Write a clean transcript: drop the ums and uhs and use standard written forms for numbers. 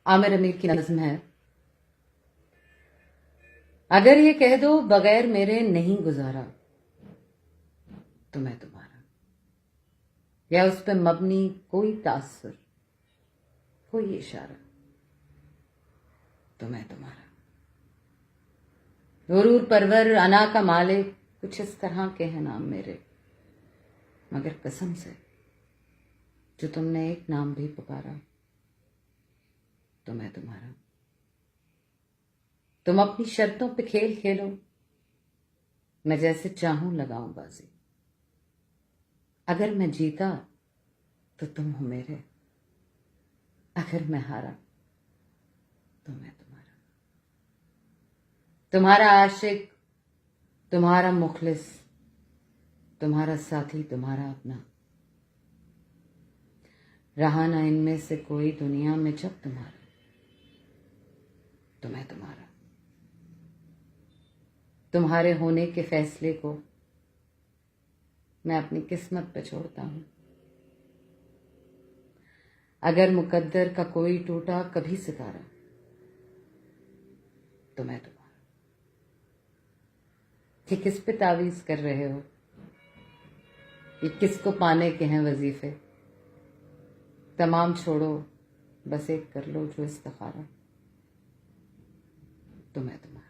عامر امیر کی نظم ہے، اگر یہ کہہ دو بغیر میرے نہیں گزارا تو میں تمہارا، یا اس پہ مبنی کوئی تاثر، کوئی اشارہ تو میں تمہارا، غرور پرور انا کا مالک کچھ اس طرح کے ہیں نام میرے، مگر قسم سے جو تم نے ایک نام بھی پکارا تو میں تمہارا، تم اپنی شرطوں پہ کھیل کھیلو، میں جیسے چاہوں لگاؤں بازی، اگر میں جیتا تو تم ہو میرے، اگر میں ہارا تو میں تمہارا، تمہارا عاشق، تمہارا مخلص، تمہارا ساتھی، تمہارا اپنا، رہا نہ ان میں سے کوئی دنیا میں جب تمہارا تو میں تمہارا، تمہارے ہونے کے فیصلے کو میں اپنی قسمت پہ چھوڑتا ہوں، اگر مقدر کا کوئی ٹوٹا کبھی ستارہ تو میں تمہارا، کہ کس پہ تعویذ کر رہے ہو، یہ کس کو پانے کے ہیں وظیفے، تمام چھوڑو بس ایک کر لو جو استخارہ تو میں تمہارا۔